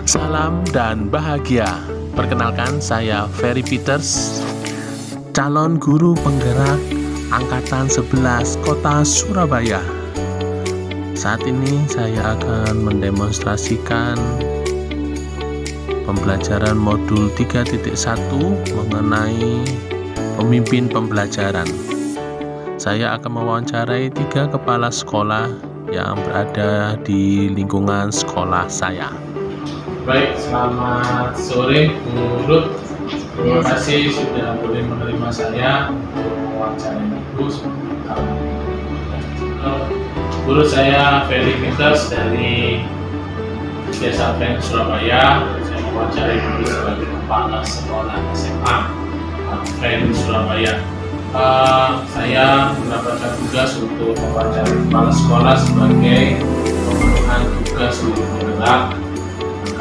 Salam dan bahagia. Perkenalkan, saya Ferry Peters, calon guru penggerak Angkatan 11 Kota Surabaya. Saat ini saya akan mendemonstrasikan pembelajaran modul 3.1 mengenai pemimpin pembelajaran. Saya akan mewawancarai 3 kepala sekolah yang berada di lingkungan sekolah saya. Baik, selamat sore Bu Ruth. Terima kasih sudah boleh menerima saya untuk mewawancarai Ibu. Bu Ruth, saya Ferry Peters dari Desa Advent Surabaya. Saya mewawancarai Ibu sebagai kepala sekolah SMA Advent Surabaya. Saya mendapatkan tugas untuk mewawancarai kepala sekolah sebagai pemenuhan tugas guru penggerak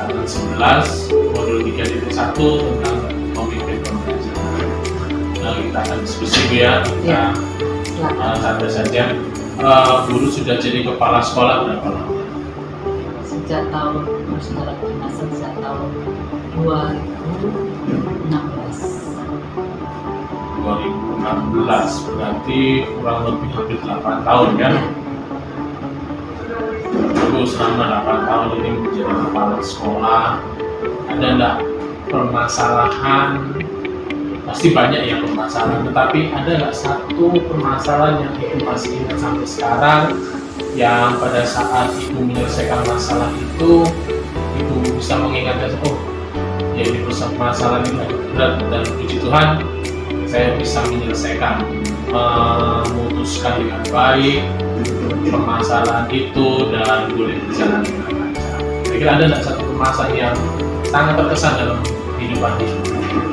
Angkatan 11 modul 3.1 tentang pemimpin pembelajaran. Kita akan diskusi ya, kita santai saja. Guru sudah jadi kepala sekolah berapa lama? Sejak tahun 2016, berarti kurang lebih hampir 8 tahun kan? Ibu selama 8 tahun ini menjadi kepala sekolah, ada enggak permasalahan? Pasti banyak yang permasalahan, tetapi ada enggak satu permasalahan yang Ibu masih ingat sampai sekarang, yang pada saat Ibu menyelesaikan masalah itu, Ibu bisa mengingatkan, oh ya ini permasalahan ini agak berat, dan puji Tuhan saya bisa menyelesaikan, memutuskan dengan baik permasalahan itu dan boleh berjalan dengan lancar. Kira-kira ada nggak satu permasalahan yang sangat terkesan dalam kehidupan Ibu?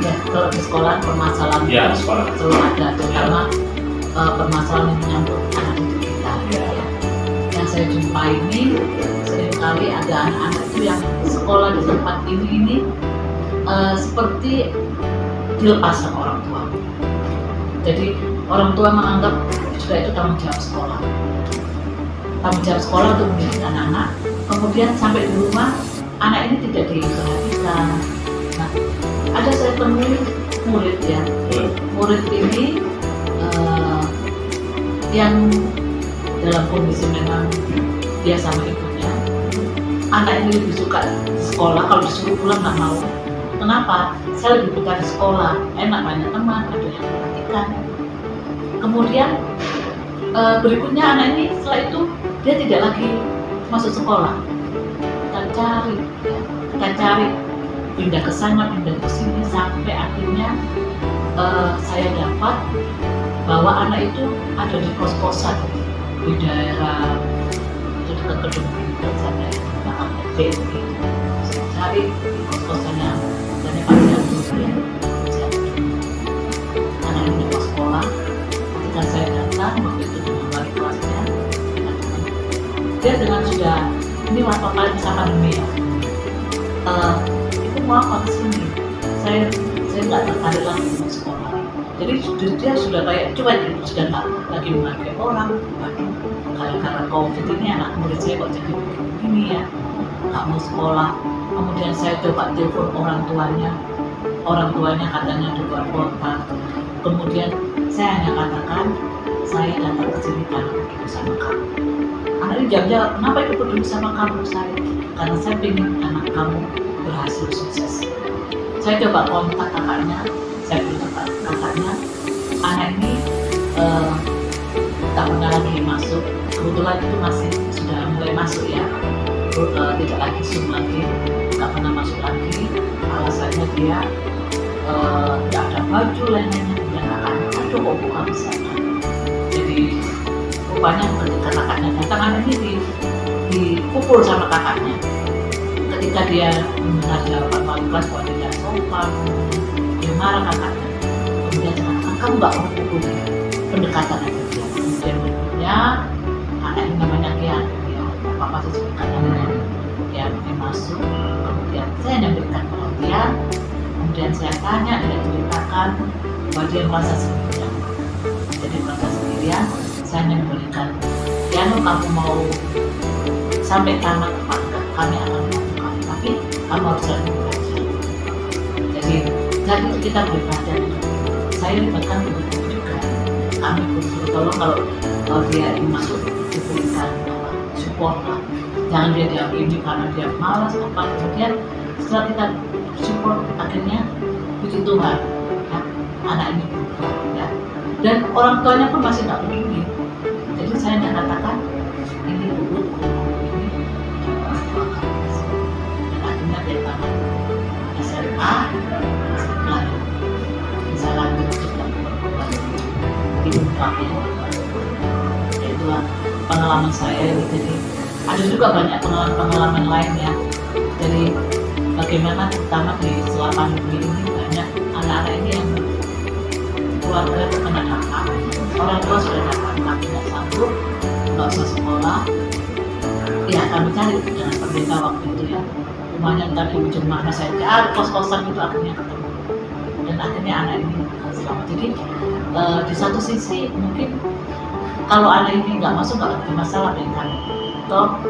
Ya, kalau di sekolah permasalahan Ya, sekolah selalu ada, terutama permasalahan yang menyangkut anak didik kita. Ya. Yang saya jumpai ini seringkali ada anak-anak itu yang sekolah di tempat ini seperti dilepas sama orang tua. Jadi orang tua menganggap sudah itu tanggung jawab sekolah. Tanggung jawab sekolah untuk mendidik anak-anak. Kemudian sampai di rumah anak ini tidak diperhatikan. Nah, ada saya temui murid ya. Murid ini yang dalam kondisi memang dia sama ibunya. Anak ini lebih suka di sekolah, kalau disuruh pulang nggak mau. Kenapa? Saya lebih betah di sekolah, enak, banyak teman, ada yang perhatikan. Kemudian berikutnya anak ini setelah itu dia tidak lagi masuk sekolah. Kita cari, pindah ke sana, pindah ke sini, sampai akhirnya saya dapat bahwa anak itu ada di kos-kosan di daerah itu dekat gedung pintar sana ya, gitu. Saya cari di kos-kosannya dan pasti ada ya. Anak ini mau sekolah. Ketika saya datang waktu itu dengan wali kelasnya, dia dengan sudah ini waktu kali bisa pandemi ya. Itu mau apa kesini? Saya nggak tertarik lagi mau sekolah. Jadi dia sudah kayak cuek, sudah nggak lagi memakai orang. Waduh, karena COVID ini anak murid saya kok jadi begini ya, nggak mau sekolah. Kemudian saya coba telepon orang tuanya katanya di luar kota. Kemudian saya hanya katakan saya datang ke sini karena peduli sama kamu. Anak ini jawab, kenapa itu peduli sama kamu? Saya karena saya ingin anak kamu berhasil sukses. Saya coba kontak kakaknya, saya beritahu kakaknya, anak ini tak pernah lagi masuk. Kebetulan itu masih sudah mulai masuk ya, tidak lagi Zoom lagi, tak pernah masuk lagi. Alasannya dia tidak ada baju lainnya, dan kakaknya, aduh kok bukan bisa. Jadi rupanya ketika kakaknya datang, anak ini dipukul sama kakaknya. Ketika dia mendengar jawaban wali kelas bahwa dia tidak sopan, dia marah kakaknya. Kemudian dia mengatakan, kamu nggak mau pukul dia. Pendekatan aja dia. Kemudian berikutnya anak ini namanya Kian, ya apa sih sebutkannya ya, dia masuk. Kemudian saya memberikan perhatian. Kemudian saya tanya, dia ceritakan bahwa dia merasa sendirian. Jadi merasa sendirian, saya memberikan, Kian, kamu mau sampai tamat apa enggak? Kami akan melakukan, tapi kamu kamu harus rajin belajar. Jadi saat itu kita belajar. Saya libatkan guru juga, kami guru tolong kalau dia ingin masuk diberikan support lah, jangan dia diam ini karena dia malas apa. Kemudian setelah kita support, akhirnya puji Tuhan ya, anak ini berubah ya. Dan orang tuanya pun masih nggak peduli. Jadi saya tidak katakan ini dulu ini orang tua kamu. Dan akhirnya dia tamat SMA, lalu bisa lanjut juga berkuliah di Unpad. Itu pengalaman saya. Jadi ada juga banyak pengalaman lain ya. Jadi bagaimana terutama di setelah pandemi ini banyak anak-anak ini yang keluarga terkena dampak, orang tua sudah dapat tapi tidak sanggup, nggak usah sekolah, ya kami cari dengan pendeta waktu itu ya, rumahnya tadi di ujung mana saja, kos-kosan itu akhirnya ketemu, dan akhirnya anak ini selamat. Jadi di satu sisi mungkin kalau anak ini nggak masuk nggak ada masalah dengan toh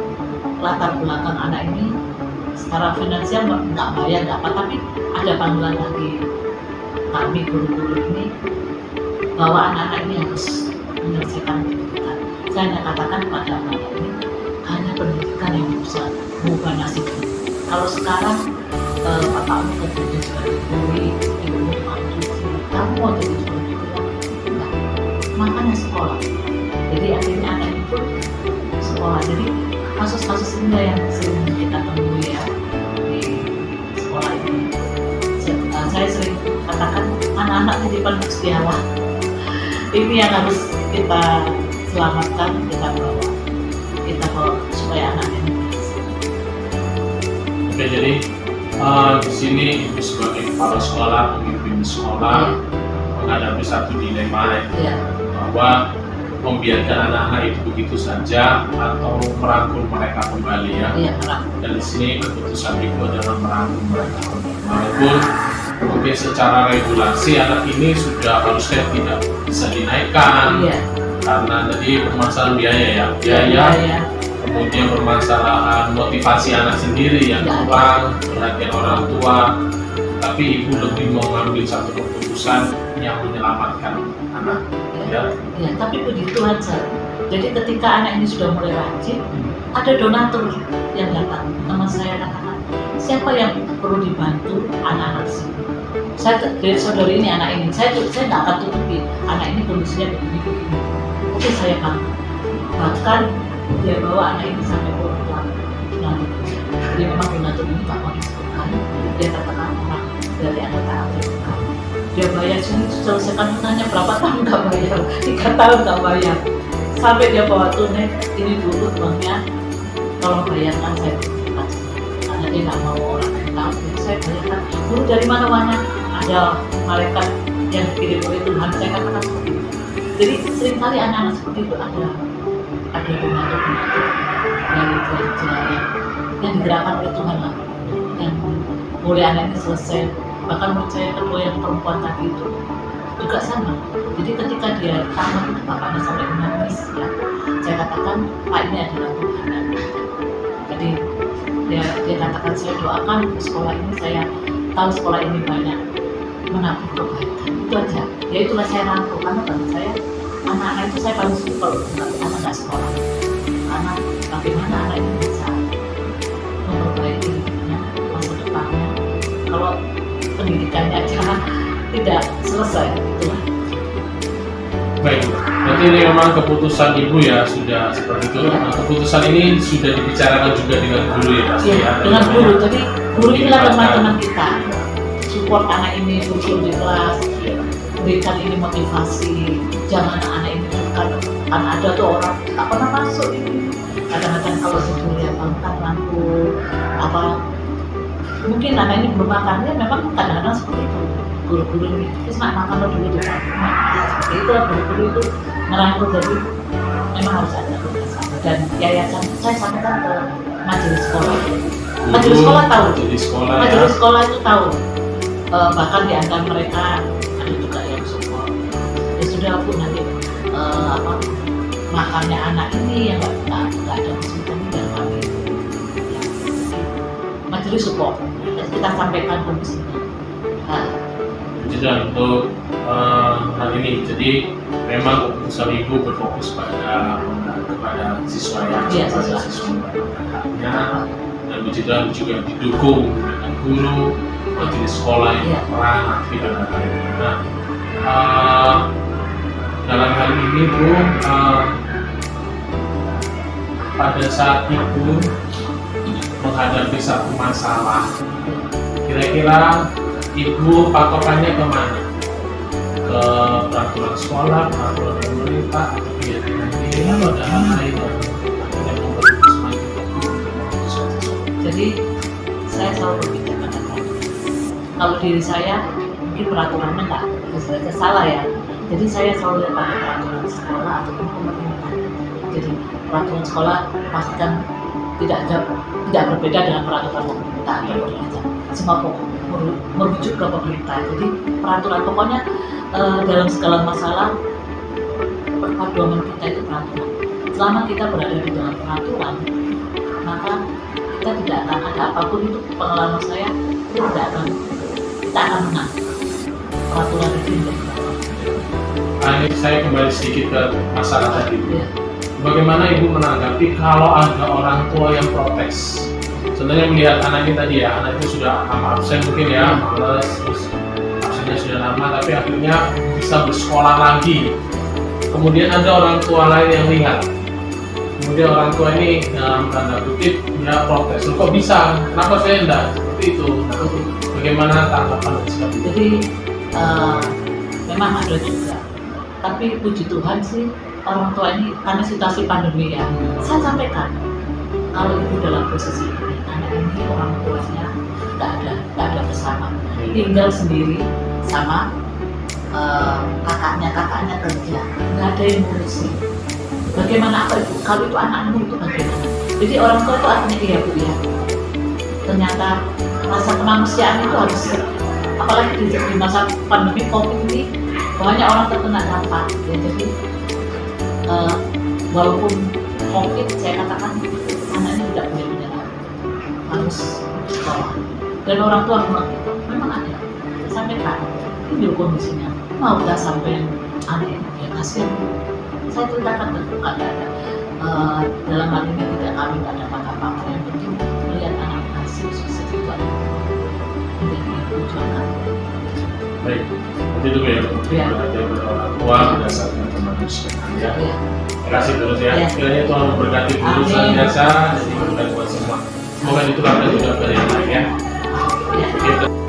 latar belakang anak ini secara finansial nggak bayar nggak apa, tapi ada panggilan lagi kami guru-guru ini bahwa anak-anak ini harus menyelesaikan pendidikan. Saya hanya katakan pada anak-anak ini hanya pendidikan yang bisa mengubah nasibnya. Kalau sekarang bapakmu kerja sebagai guru, ibumu tukang cuci, kamu mau jadi guru enggak, makanya sekolah. Jadi akhirnya anak itu sekolah. Jadi kasus-kasus ini yang sering kita temui ya di sekolah ini. Saya sering katakan anak-anak titipan Gusti Allah. Ini yang harus kita selamatkan, kita bawa supaya anak ini berhasil. Oke, jadi di sini Ibu sebagai kepala sekolah, pemimpin sekolah menghadapi satu dilema ya, bahwa membiarkan anak-anak itu begitu saja atau merangkul mereka kembali ya. Dan di sini keputusan Ibu adalah merangkul mereka kembali. Walaupun mungkin secara regulasi anak ini sudah harusnya tidak bisa dinaikkan karena tadi permasalahan biaya, kemudian permasalahan motivasi anak sendiri yang kurang, perhatian orang tua, tapi Ibu lebih mau mengambil satu keputusan yang menyelamatkan anak ya, tapi puji Tuhan sir. Jadi ketika anak ini sudah mulai rajin, ada donatur yang datang. Teman saya katakan, siapa yang perlu dibantu anak-anak di sini? Saya dari saudari ini, anak ini, saya nggak akan tutupi anak ini kondisinya begini. Oke, saya bantu. Bahkan dia bawa anak ini sampai ke orang tua. Jadi memang donatur ini nggak mau disebutkan. Dia katakan orang dari anggota Afrika. Dia bayar sini selesaikan hutangnya berapa tahun nggak bayar, 3 tahun nggak bayar. Sampai dia bawa tunai, ini dulu uangnya, tolong bayarkan saya karena dia nggak mau orang lain tahu. Jadi saya bayarkan. Dulu dari mana uangnya? Ada malaikat yang dikirim oleh Tuhan, saya katakan seperti itu. Jadi seringkali anak-anak seperti itu ada donatur dari gereja yang digerakkan oleh Tuhan lah, yang boleh anak ini selesai. Bahkan menurut saya kedua yang perempuan tadi itu juga sama. Jadi ketika dia tamat itu bapaknya sampai menangis ya, saya katakan Pak ini adalah Tuhan. Jadi dia katakan saya doakan sekolah ini, saya tahu sekolah ini banyak menabur kebaikan, itu aja. Ya itulah saya rangkul karena bagi saya anak-anak itu saya paling suka kalau anak nggak sekolah, karena bagaimana anak ini bisa memperbaiki hidupnya, masa depannya. Kalau pendidikannya aja tidak selesai itu. Baik, berarti ini memang keputusan Ibu ya sudah seperti itu. Nah, keputusan ini sudah dibicarakan juga dengan guru ya pasti ya. Dengan guru, jadi guru inilah teman-teman kita. Support anak ini muncul di kelas, berikan ini motivasi. Jangan anak ini kan ada tuh orang tak pernah masuk ini. Kadang-kadang kalau sudah lihat angkat lampu apa, mungkin anak ini belum makan, ya memang kadang-kadang seperti itu. Guru-guru ini, terus makan lo dulu di rumah. Itu guru-guru itu merangkul, jadi memang harus ada kerjasama. Dan yayasan saya sampaikan ke majelis sekolah. Majelis sekolah tahu. Majelis sekolah itu tahu. Bahkan di antara mereka ada juga yang support. Ya sudah Bu, nanti makannya anak ini yang nggak ada kesulitan dan kami. jadi support kita sampaikan kondisinya. Nah, Jadi untuk hal ini, jadi memang keputusan ibu berfokus kepada siswa ya, Iya, kepada siswa. siswa haknya, dan puji Tuhan juga didukung dengan guru, majelis sekolah yang berperan aktif dan lain-lain. Nah, dalam hal ini Bu, pada saat ibu menghadapi satu masalah, kira-kira ibu patokannya kemana? Ke peraturan sekolah, peraturan pemerintah, atau kegiatan ini, atau ada hal lain yang akhirnya membuat ibu semakin teguh untuk memutuskan sesuatu? jadi saya selalu berpikir pada kalau diri saya mungkin peraturannya nggak bisa salah ya. Jadi saya selalu lihat pada peraturan sekolah ataupun pemerintah. Jadi peraturan sekolah pastikan tidak berbeda dengan peraturan pemerintah atau pemerintah. Semua merujuk ke pemerintah. Jadi peraturan pokoknya dalam segala masalah perpaduan kita itu peraturan. Selama kita berada di dalam peraturan, maka kita tidak akan ada apapun itu pengalaman saya itu kita akan menang. Peraturan itu menjadi peraturan. Ini saya kembali sedikit ke masalah tadi. Ya. Bagaimana ibu menanggapi kalau ada orang tua yang protes? Sebenarnya melihat anak ini tadi ya, anak itu sudah lama absen mungkin ya, males, terus absennya sudah lama, tapi akhirnya bisa bersekolah lagi. Kemudian ada orang tua lain yang lihat. Kemudian orang tua ini dalam tanda kutip dia protes. Loh, kok bisa? Kenapa saya enggak? Seperti itu. Nah, bagaimana tanggapan dan sikap ibu? Jadi memang ada juga. Tapi puji Tuhan sih orang tua ini karena situasi pandemi ya. Saya sampaikan kalau ibu dalam posisi ini, anak ini orang tuanya nggak ada bersama, tinggal sendiri sama kakaknya kerja, nggak ada yang ngurusin. Bagaimana apa itu? Kalau itu anakmu itu bagaimana? Jadi orang tua itu artinya iya Bu ya. Ternyata rasa kemanusiaan itu harus, apalagi di masa pandemi COVID ini banyak orang terkena dampak ya. Jadi walaupun COVID saya katakan anak ini tidak boleh menyerah, harus sekolah. Dan orang tua mengerti, memang ada. Sampaikan ini kondisinya, mau udah sampai aneh ya kasihan. Saya ceritakan terbuka tidak ada dalam hal ini tidak kami tidak ada apa-apa, yang penting melihat anak hasil sukses itu ada menjadi tujuan kami. Baik, itu ya, Ya. berarti orang tua berdasarkan kemanusiaan ya. Ya. Terima kasih terus ya. Ya. Kiranya Tuhan memberkati guru Amin. senantiasa dan memberkati buat semua. Semoga ditularkan juga ke yang lain ya. Ya. Oke.